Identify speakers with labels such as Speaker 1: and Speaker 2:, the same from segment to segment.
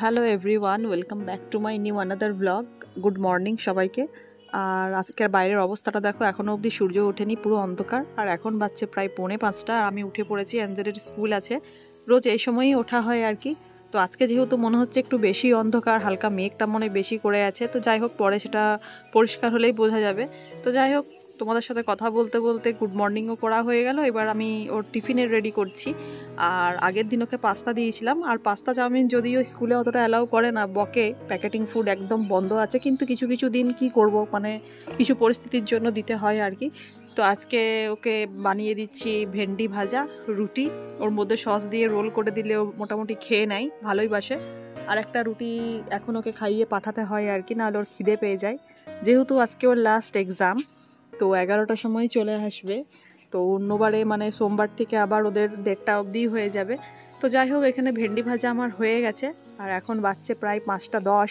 Speaker 1: Hello everyone, welcome back to my new another blog. Good morning সবাইকে। আর আজকের বাইরের অবস্থাটা দেখো, এখনও অবধি সূর্য ওঠেনি, পুরো অন্ধকার। আর এখন বাজছে প্রায় 4:45। আর আমি উঠে পড়েছি, অ্যাঞ্জেলের স্কুল আছে, রোজ এই সময়ই ওঠা হয় আর কি। তো আজকে যেহেতু মনে হচ্ছে একটু বেশি অন্ধকার, হালকা মেঘটা মনে বেশি করে আছে, তো যাই হোক পরে সেটা পরিষ্কার হলেই বোঝা যাবে। তো যাই হোক, তোমাদের সাথে কথা বলতে বলতে গুড মর্নিংও করা হয়ে গেল। এবার আমি ওর টিফিনের রেডি করছি। আর আগের দিন ওকে পাস্তা দিয়েছিলাম, আর পাস্তা চাউমিন যদিও স্কুলে অতটা অ্যালাউ করে না, বকে প্যাকেটিং ফুড একদম বন্ধ আছে, কিন্তু কিছু কিছু দিন কি করব, মানে কিছু পরিস্থিতির জন্য দিতে হয় আর কি। তো আজকে ওকে বানিয়ে দিচ্ছি ভেন্ডি ভাজা, রুটি, ওর মধ্যে সস দিয়ে রোল করে দিলেও মোটামুটি খেয়ে নেয়, ভালোই বাসে। আর একটা রুটি এখন ওকে খাইয়ে পাঠাতে হয় আর কি, নাহলে ওর খিদে পেয়ে যায়। যেহেতু আজকে ওর লাস্ট এক্সাম, তো 11টার সময় চলে আসবে। তো অন্যবারে মানে সোমবার থেকে আবার ওদের 1:30 অবধি হয়ে যাবে। তো যাই হোক, এখানে ভেন্ডি ভাজা আমার হয়ে গেছে। আর এখন বাজছে প্রায় 5:10,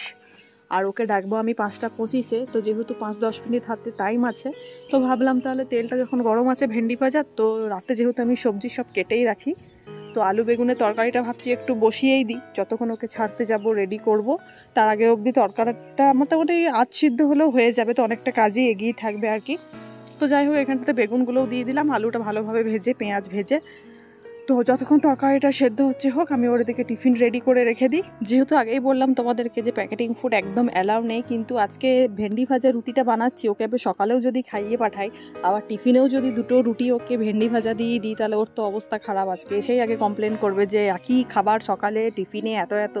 Speaker 1: আর ওকে ডাকবো আমি 5:25-এ। তো যেহেতু 5-10 মিনিট হাতে টাইম আছে, তো ভাবলাম তাহলে তেলটা যখন গরম আছে ভেন্ডি ভাজার, তো রাতে যেহেতু আমি সবজি সব কেটেই রাখি, তো আলু বেগুনের তরকারিটা ভাবছি একটু বসিয়েই দিই, যতক্ষণ ওকে ছাড়তে যাব রেডি করব। তার আগে অবধি তরকারিটা মোটামুটি আধ সিদ্ধ হলেও হয়ে যাবে, তো অনেকটা কাজই এগিয়ে থাকবে আর কি। তো যাই হোক, এখানটাতে বেগুনগুলোও দিয়ে দিলাম, আলুটা ভালোভাবে ভেজে, পেঁয়াজ ভেজে। তো যতক্ষণ তরকারিটা সেদ্ধ হচ্ছে হোক, আমি ওর দিকে টিফিন রেডি করে রেখে দিই। যেহেতু আগেই বললাম তোমাদেরকে যে প্যাকেটিং ফুড একদম অ্যালাউ নেই, কিন্তু আজকে ভেন্ডি ভাজা রুটিটা বানাচ্ছি, ওকে আমি সকালেও যদি খাইয়ে পাঠাই, আবার টিফিনেও যদি 2টো রুটি ওকে ভেন্ডি ভাজা দিয়ে দিই, তাহলে ওর তো অবস্থা খারাপ। আজকে এসেই আগে কমপ্লেন করবে যে একই খাবার সকালে টিফিনে এত এত।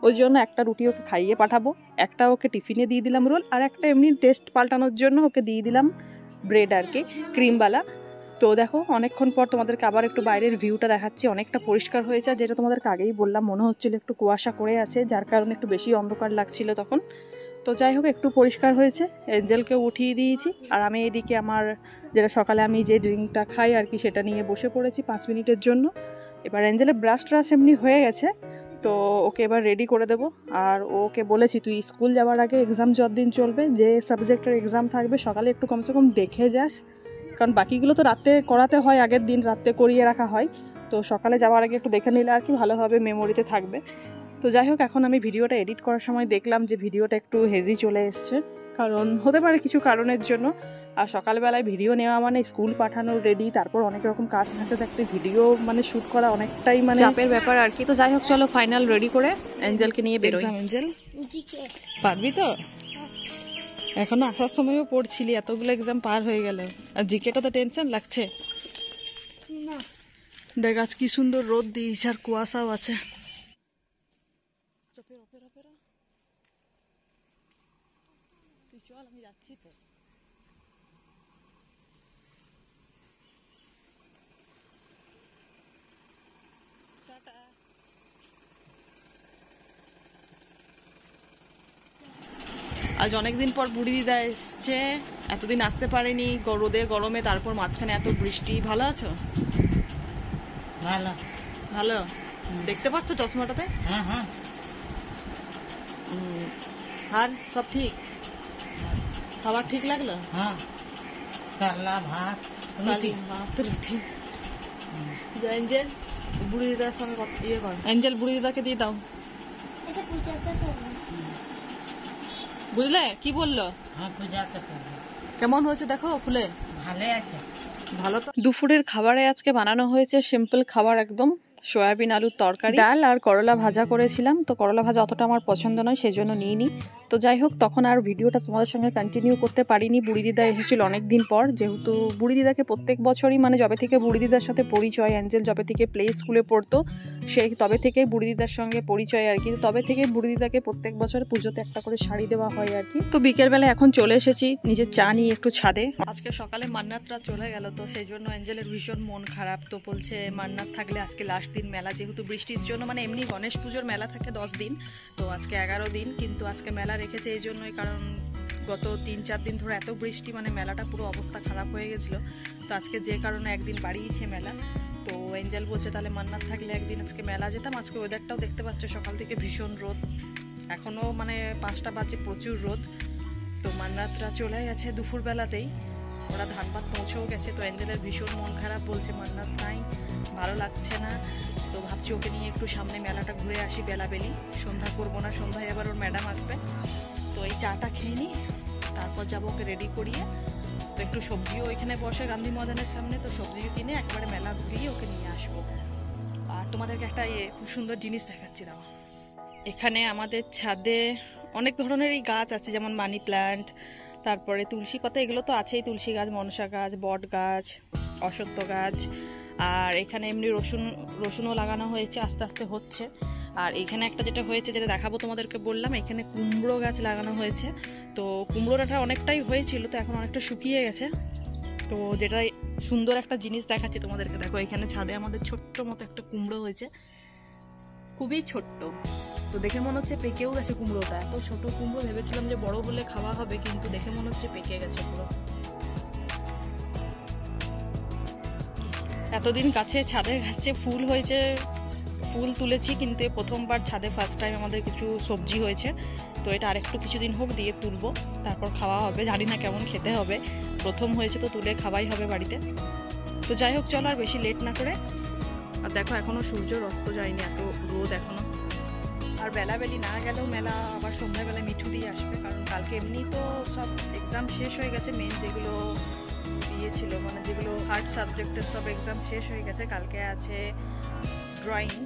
Speaker 1: ওই জন্য একটা রুটি ওকে খাইয়ে পাঠাবো, একটা ওকে টিফিনে দিয়ে দিলাম রোল, আর একটা এমনি টেস্ট পাল্টানোর জন্য ওকে দিয়ে দিলাম ব্রেড আর কি, ক্রিমওয়ালা। তো দেখো, অনেকক্ষণ পর তোমাদেরকে আবার একটু বাইরের ভিউটা দেখাচ্ছি। অনেকটা পরিষ্কার হয়েছে, যেটা তোমাদেরকে আগেই বললাম, মনে হচ্ছিল একটু কুয়াশা করে আছে, যার কারণে একটু বেশি অন্ধকার লাগছিল তখন। তো যাই হোক, একটু পরিষ্কার হয়েছে। এঞ্জেলকে উঠিয়ে দিয়েছি, আর আমি এদিকে আমার যেটা সকালে আমি যে ড্রিঙ্কটা খাই আর কি, সেটা নিয়ে বসে পড়েছি 5 মিনিটের জন্য। এবার এঞ্জেলের ব্রাশ ট্রাশ এমনি হয়ে গেছে, তো ওকে এবার রেডি করে দেবো। আর ওকে বলেছি, তুই স্কুল যাওয়ার আগে এক্সাম যতদিন চলবে, যে সাবজেক্টের এক্সাম থাকবে, সকালে একটু কমসে কম দেখে যাস, কারণ বাকিগুলো তো রাতে করাতে হয়, আগের দিন রাতে করিয়ে রাখা হয়। তো সকালে যাওয়ার আগে একটু দেখে নিলে আর কি ভালোভাবে মেমোরিতে থাকবে। তো যাই হোক, এখন আমি ভিডিওটা এডিট করার সময় দেখলাম যে ভিডিওটা একটু হেজি চলে এসছে, কারণ হতে পারে কিছু কারণের জন্য। আর সকালবেলায় ভিডিও নেওয়া মানে স্কুল পাঠানো রেডি, তারপর অনেক রকম কাজ থাকতে থাকতে ভিডিও মানে শ্যুট করা অনেকটাই মানে চাপের ব্যাপার আর কি। তো যাই হোক, চলো ফাইনাল রেডি করে এঞ্জেলকে নিয়ে বেরোই। এঞ্জেল, পারবি তো? এখনো আসার সময়ও পড়ছিলি, এতগুলো এক্সাম পার হয়ে গেল, আর জিকেটা তো টেনশন লাগছে না। দেখ আজ কি সুন্দর রোদ দিয়েছে, আর কুয়াশাও আছে। তুই চল, আমি যাচ্ছি তো। টাটা। আজ অনেকদিন পর বুড়ি দিদা এসছে, এতদিন আসতে পারেনি, রোদে গরমে, তারপর মাঝখানে এত বৃষ্টি। ভালো আছো?
Speaker 2: ভালো
Speaker 1: ভালো। দেখতে পাচ্ছ চশমাটাতে?
Speaker 2: হ্যাঁ হ্যাঁ।
Speaker 1: আর সব ঠিক? খাবার ঠিক লাগলো?
Speaker 2: হ্যাঁ, করলা ভাত রুটি।
Speaker 1: ভাত রুটি। এঞ্জেল, বুড়ি দিদার সঙ্গে ইয়ে কর, এঞ্জেল বুড়ি দিদাকে দিয়ে দাও। বুঝলে কি বললো?
Speaker 2: হ্যাঁ, পূজাতে করবো।
Speaker 1: কেমন হয়েছে দেখো খুলে?
Speaker 2: ভালো আছে।
Speaker 1: ভালো তো। দুপুরের খাবারে আজকে বানানো হয়েছে সিম্পল খাবার একদম, সয়াবিন আলুর তরকারি, ডাল আর করলা ভাজা করেছিলাম। তো করলা ভাজা অতটা আমার পছন্দ নয়, সেই জন্য নিইনি। তো যাই হোক, তখন আর ভিডিওটা তোমাদের সঙ্গে কন্টিনিউ করতে পারিনি। বুড়ি দিদা এসেছিল অনেক দিন পর, যেহেতু বুড়ি দিদাকে প্রত্যেক বছরই মানে যবে থেকে বুড়ি দিদার সাথে পরিচয়, অ্যাঞ্জেল যবে থেকে প্লে স্কুলে পড়তো, সেই তবে থেকেই বুড়ি দিদার সঙ্গে পরিচয় আর কি। তবে থেকে বুড়ি দিদাকে প্রত্যেক বছর পুজোতে একটা করে শাড়ি দেওয়া হয় আর কি। তো বিকেলবেলা এখন চলে এসেছি নিজের চা নিয়ে একটু ছাদে। আজকে সকালে মান্নাতরা চলে গেল, তো সেই জন্য অ্যাঞ্জেলের ভীষণ মন খারাপ। তো বলছে মান্নাত থাকলে আজকে লাস্ট দিন মেলা, যেহেতু বৃষ্টির জন্য, মানে এমনি গণেশ পুজোর মেলা থাকে 10 দিন, তো আজকে 11 দিন, কিন্তু আজকে মেলা রেখেছে এই জন্যই, কারণ গত 3-4 দিন ধরে এত বৃষ্টি, মানে মেলাটা পুরো অবস্থা খারাপ হয়ে গেছিলো। তো আজকে যে কারণে একদিন বাড়িয়েছে মেলা। তো এঞ্জেল বলছে তাহলে মান্নাত থাকলে একদিন আজকে মেলা যেতাম। আজকে ওয়েদারটাও দেখতে পাচ্ছ, সকাল থেকে ভীষণ রোদ, এখনও মানে 5টা বাজে, প্রচুর রোদ। তো মান্নাতরা চলে গেছে দুপুরবেলাতেই, ওরা ধানবাদ পৌঁছেও গেছে। তো অ্যাঞ্জেলের ভীষণ মন খারাপ, বলছে মান্নাত নাই, ভালো লাগছে না। তো ভাবছি ওকে নিয়ে একটু সামনে মেলাটা ঘুরে আসি বেলাবেলি, সন্ধ্যা করবো না, সন্ধ্যায় এবার ওর ম্যাডাম আসবে। তো এই চাটা খেয়ে নিই, তারপর যাবো ওকে রেডি করিয়ে। তো একটু সবজিও ওইখানে বসে গান্ধী ময়দানের সামনে, তো সবজিও কিনে একবারে মেলা ঘুরিয়ে ওকে নিয়ে আসবো। আর তোমাদেরকে একটা খুব সুন্দর জিনিস দেখাচ্ছি দাও। এখানে আমাদের ছাদে অনেক ধরনেরই গাছ আছে, যেমন মানি প্ল্যান্ট, তারপরে তুলসী পাতা, এগুলো তো আছেই, তুলসী গাছ, মনসা গাছ, বট গাছ, অশ্বত্থ গাছ। আর এখানে এমনি রসুনও লাগানো হয়েছে, আস্তে আস্তে হচ্ছে। আর এখানে একটা যেটা হয়েছে, যেটা দেখাবো তোমাদেরকে বললাম, এখানে কুমড়ো গাছ লাগানো হয়েছে। তো কুমড়োটা অনেকটাই হয়েছিল, তো এখন অনেকটা শুকিয়ে গেছে। তো যেটা সুন্দর একটা জিনিস দেখাচ্ছি তোমাদেরকে, দেখো এখানে ছাদে আমাদের ছোট্ট মতো একটা কুমড়ো হয়েছে, খুবই ছোট্ট। তো দেখে মনে হচ্ছে পেকেও গেছে কুমড়োটা, এত ছোট কুমড়ো, ভেবেছিলাম যে বড় হলে খাওয়া হবে, কিন্তু দেখে মনে হচ্ছে পেকে গেছে পুরো। এতদিন গাছে, ছাদের গাছে ফুল হয়েছে, ফুল তুলেছি, কিন্তু প্রথমবার ছাদে ফার্স্ট টাইম আমাদের কিছু সবজি হয়েছে। তো এটা আরেকটু কিছুদিন হোক, দিয়ে তুলবো, তারপর খাওয়া হবে। জানি না কেমন খেতে হবে, প্রথম হয়েছে তো তুলে খাওয়াই হবে বাড়িতে। তো যাই হোক, চলো আর বেশি লেট না করে। আর দেখো এখনো সূর্য অস্ত যায়নি, এত রোদ এখনো। আর বেলাবেলি না গেলেও মেলা আবার সন্ধ্যাবেলায় মিঠু দিয়ে আসবে, কারণ কালকে এমনি তো সব এক্সাম শেষ হয়ে গেছে, মেন যেগুলো দিয়েছিল, মানে যেগুলো হার্ড সাবজেক্টের সব এক্সাম শেষ হয়ে গেছে। কালকে আছে ড্রয়িং,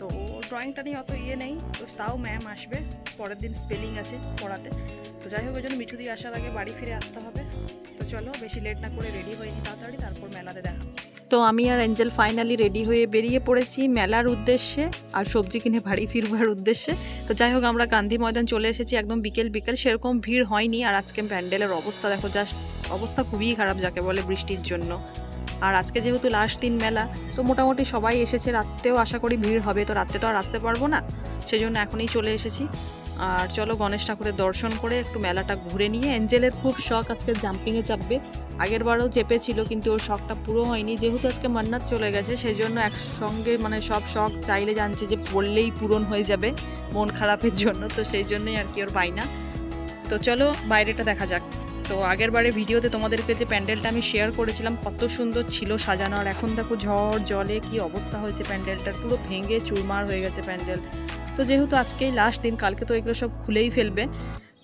Speaker 1: তো ড্রয়িংটা নিয়ে অত নেই, তো তাও ম্যাম আসবে, পরের দিন স্পেলিং আছে পড়াতে। তো যাই হোক, ওই জন্য মিঠু দিয়ে আসার আগে বাড়ি ফিরে আসতে হবে। তো চলো বেশি লেট না করে রেডি হয়ে নিই তাড়াতাড়ি, তারপর মেলাতে দেখা। তো আমি আর এঞ্জেল ফাইনালি রেডি হয়ে বেরিয়ে পড়েছি মেলার উদ্দেশ্যে, আর সবজি কিনে বাড়ি ফিরবার উদ্দেশ্যে। তো যাই হোক, আমরা গান্ধী ময়দান চলে এসেছি, একদম বিকেল বিকেল, সেরকম ভিড় হয়নি। আর আজকে প্যান্ডেলের অবস্থা দেখো, জাস্ট অবস্থা খুবই খারাপ, যাকে বলে, বৃষ্টির জন্য। আর আজকে যেহেতু লাস্ট দিন মেলা, তো মোটামুটি সবাই এসেছে, রাত্রেও আশা করি ভিড় হবে। তো রাত্রে তো আর আসতে পারবো না, সেই জন্য এখনই চলে এসেছি। আর চলো গণেশ ঠাকুরের দর্শন করে একটু মেলাটা ঘুরে নিয়ে। এঞ্জেলের খুব শখ আজকে জাম্পিংয়ে চাপবে, আগের বারও চেপেছিল, কিন্তু ওর শখটা পুরো হয়নি। যেহেতু আজকে মান্নাত চলে গেছে, সেই জন্য একসঙ্গে মানে সব শখ চাইলে জানছে যে পড়লেই পূরণ হয়ে যাবে, মন খারাপের জন্য। তো সেই জন্যই আর কি ওর বাইনা। তো চলো বাইরেটা দেখা যাক। তো আগের বারে ভিডিওতে তোমাদেরকে যে প্যান্ডেলটা আমি শেয়ার করেছিলাম, কত সুন্দর ছিল সাজানো, আর এখন দেখো ঝড় জলে কি অবস্থা হয়েছে প্যান্ডেলটার, পুরো ভেঙে চুরমার হয়ে গেছে প্যান্ডেল। তো যেহেতু আজকেই লাস্ট দিন, কালকে তো এগুলো সব খুলেই ফেলবে।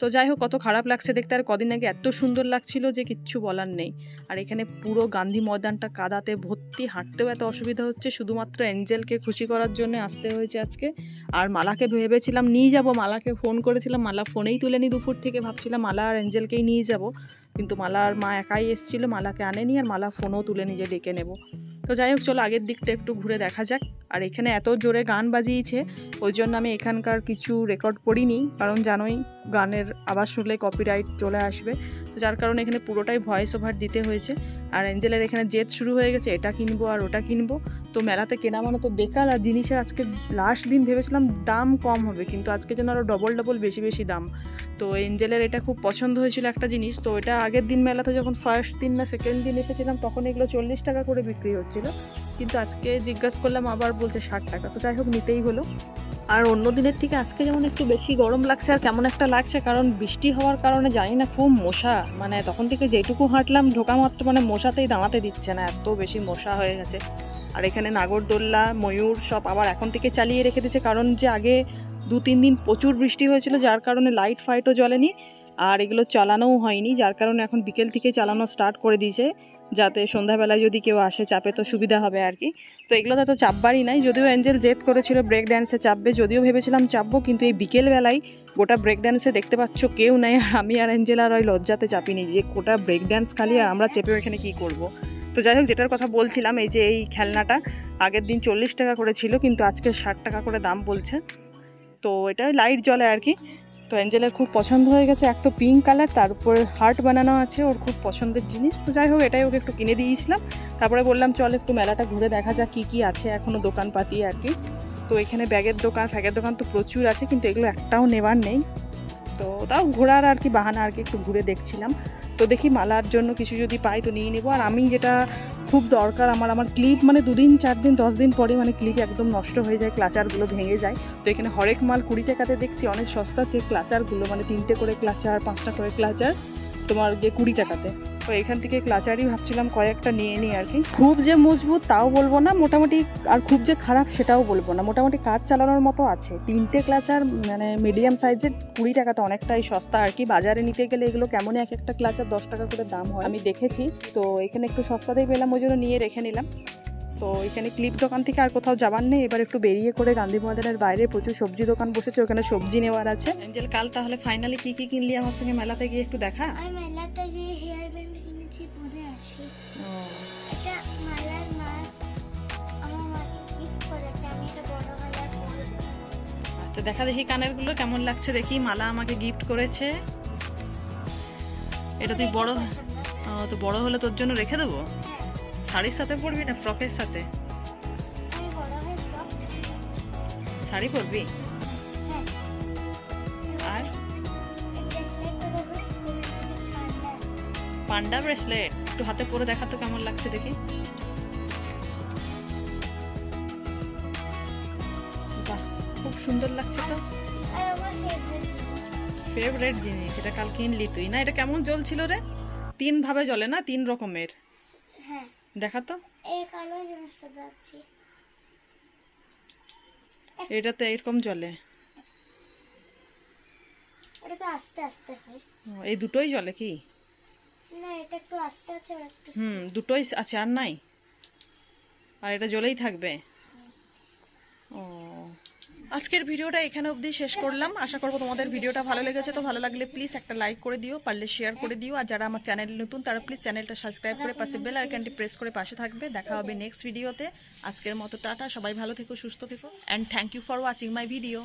Speaker 1: তো যাই হোক, কত খারাপ লাগছে দেখতে। আর কদিন আগে এত সুন্দর লাগছিল যে কিচ্ছু বলার নেই। আর এখানে পুরো গান্ধী ময়দানটা কাদাতে ভর্তি, হাঁটতেও এত অসুবিধা হচ্ছে, শুধুমাত্র এঞ্জেলকে খুশি করার জন্য আসতে হয়েছে আজকে। আর মালাকে ভেবেছিলাম নিয়ে যাব, মালাকে ফোন করেছিলাম, মালা ফোনেই তুলেনি দুপুর থেকে, ভাবছিলাম মালা আর এঞ্জেলকেই নিয়ে যাব, কিন্তু মালার মা একাই এসেছিল, মালাকে আনেনি, আর মালা ফোনও তুলে নিজে ডেকে নেব। তো যাই হোক, চলো আগের দিকটা একটু ঘুরে দেখা যাক। আর এখানে এত জোরে গান বাজিয়েছে, ওই জন্য আমি এখানকার কিছু রেকর্ড করিনি, কারণ জানোই গানের আওয়াজ শুনলে কপিরাইট চলে আসবে। তো যার কারণে এখানে পুরোটাই ভয়েস ওভার দিতে হয়েছে। আর এঞ্জেলের এখানে জেদ শুরু হয়ে গেছে, এটা কিনবো আর ওটা কিনবো। তো মেলাতে কেনা মানে তো বেকার, আর জিনিসের আজকে লাস্ট দিন ভেবেছিলাম দাম কম হবে, কিন্তু আজকে যেন আরও ডবল বেশি বেশি দাম। তো এঞ্জেলের এটা খুব পছন্দ হয়েছিল একটা জিনিস, তো এটা আগের দিন মেলাতে যখন ফার্স্ট দিন না সেকেন্ড দিন এসেছিলাম, তখন এগুলো 40 টাকা করে বিক্রি হচ্ছিল, কিন্তু আজকে জিজ্ঞাসা করলাম, আবার বলছে 60 টাকা। তো যাই হোক, নিতেই হলো। আর অন্য দিনের থেকে আজকে যেমন একটু বেশি গরম লাগছে, আর কেমন একটা লাগছে, কারণ বৃষ্টি হওয়ার কারণে জানি না খুব মশা, মানে তখন থেকে যেটুকু হাঁটলাম ঢোকা মাত্র মানে মশাতেই দাঁড়াতে দিচ্ছে না, এত বেশি মশা হয়ে গেছে। আর এখানে নাগরদোল্লা, ময়ূর সব আবার এখন থেকে চালিয়ে রেখে দিয়েছে, কারণ যে আগে 2-3 দিন প্রচুর বৃষ্টি হয়েছিল, যার কারণে লাইট ফাইটও জ্বলেনি, আর এগুলো চালানোও হয়নি, যার কারণে এখন বিকেল থেকে চালানো স্টার্ট করে দিয়েছে, যাতে সন্ধ্যাবেলায় যদি কেউ আসে চাপে তো সুবিধা হবে আর কি। তো এগুলোতে তো চাপবারই নাই, যদিও এঞ্জেল জেদ করেছিল ব্রেক ড্যান্সে চাপবে, যদিও ভেবেছিলাম চাপবো, কিন্তু এই বিকেলবেলায় গোটা ব্রেক ড্যান্সে দেখতে পাচ্ছ কেউ নেই, আমি আর এঞ্জেল আর ওই লজ্জাতে চাপিনি, যে গোটা ব্রেক ড্যান্স খালি, আর আমরা চেপে এখানে কী করব। তো যাই হোক, যেটার কথা বলছিলাম, এই যে এই খেলনাটা আগের দিন 40 টাকা করে ছিল, কিন্তু আজকে 60 টাকা করে দাম বলছে। তো এটা লাইট জ্বলে আর কি। তো এঞ্জেলের খুব পছন্দ হয়ে গেছে, এক তো পিঙ্ক কালার, তার উপর হার্ট বানানো আছে, ওর খুব পছন্দের জিনিস। তো যাই হোক, এটাই ওকে একটু কিনে দিয়েছিলাম। তারপরে বললাম চল একটু মেলাটা ঘুরে দেখা যাক কী কী আছে এখনও দোকানপাতি আর কি। তো এখানে ব্যাগের দোকান, ফ্যাগের দোকান তো প্রচুর আছে, কিন্তু এগুলো একটাও নেবার নেই। তো তাও ঘোরার আর কি বাহানা আর কি, একটু ঘুরে দেখছিলাম। তো দেখি মালার জন্য কিছু যদি পাই তো নিয়ে নেবো। আর আমি যেটা খুব দরকার আমার ক্লিপ, মানে 2 দিন 4 দিন 10 দিন পরে মানে ক্লিপ একদম নষ্ট হয়ে যায়, ক্লাচারগুলো ভেঙে যায়। তো এখানে হরেক মাল 20 টাকাতে দেখছি, অনেক সস্তাতে ক্লাচারগুলো, মানে 3টে করে ক্লাচার, 5টা করে ক্লাচার তোমার গিয়ে 20 টাকাতে। তো এখান থেকে ক্লাচারই ভাবছিলাম কয়েকটা নিয়ে নিই আর কি। খুব যে মজবুত তাও বলবো না, মোটামুটি, আর খুব যে খারাপ সেটাও বলবো না, মোটামুটি কাজ চালানোর মতো আছে। 3টে ক্লাচার মানে মিডিয়াম সাইজের 20 টাকাতে অনেকটাই সস্তা আর কি। বাজারে নিতে গেলে এগুলো কেমনই এক একটা ক্লাচার 10 টাকা করে দাম হয়, আমি দেখেছি। তো এখানে একটু সস্তাতেই পেলাম, ওই জন্য নিয়ে রেখে নিলাম। তো এখানে ক্লিপ দোকান থেকে আর কোথাও যাবার নেই, এবার একটু বেরিয়ে করে গান্ধী ময়দানের বাইরে প্রচুর সবজি দোকান বসেছে, ওখানে সবজি নেওয়ার আছে। অ্যাঞ্জেল, কাল তাহলে ফাইনালি কি কি কিনলি আমার সঙ্গে মেলাতে গিয়ে একটু দেখা।
Speaker 3: আমি মেলাতে গিয়ে হেয়ার ব্যান্ড কিনেছি, পরে আসি। এটা মালার মা আমার মাকে গিফট করেছে, আমি এটা বড় মালার পরবো।
Speaker 1: আচ্ছা, দেখা দেখি কানেরগুলো কেমন লাগছে দেখি। মালা আমাকে গিফট করেছে, এটা তুই বড়, তো বড় হলে তোর জন্য রেখে দেবো। শাড়ির সাথে পরবি না ফ্রকের সাথে?
Speaker 3: আমি বড় হয়ে ফ্রক
Speaker 1: শাড়ি পরবি।
Speaker 3: হ্যাঁ।
Speaker 1: আর
Speaker 3: ব্রেসলেটটা দেখো, পান্ডা।
Speaker 1: পান্ডা ব্রেসলেট একটু হাতে পরে দেখা তো কেমন লাগছে দেখি। বাহ, খুব সুন্দর লাগছে তো।
Speaker 3: আর আমার
Speaker 1: ফেভারিট জিনিস, এটা কাল কিনলি তুই না? এটা কেমন জ্বলছিল রে? 3 ভাবে জ্বলে না, 3 রকমের।
Speaker 3: হ্যাঁ,
Speaker 1: দেখা তো।
Speaker 3: এই কালো জিনিসটা ভাবছি।
Speaker 1: এটাতে এরকম জ্বলে।
Speaker 3: এটা তো আস্তে আস্তে হয়
Speaker 1: এই দুটোই জ্বলে কি?
Speaker 3: না, এটা একটু আস্তে আছে আর একটু
Speaker 1: দুটোই আছে, আর নাই? আর এটা জ্বলেই থাকবে? ও, আজকের ভিডিওটা এখানে অবধি শেষ করলাম। আশা করবো তোমাদের ভিডিওটা ভালো লেগেছে। তো ভালো লাগলে প্লিজ একটা লাইক করে দিও, পারলে শেয়ার করে দিও। আর যারা আমার চ্যানেল নতুন তারা প্লিজ চ্যানেলটা সাবস্ক্রাইব করে পাশে বেল আইকনটি প্রেস করে পাশে থাকবে। দেখা হবে নেক্সট ভিডিওতে। আজকের মতো টাটা, সবাই ভালো থেকো, সুস্থ থেকো, and thank you for watching my video.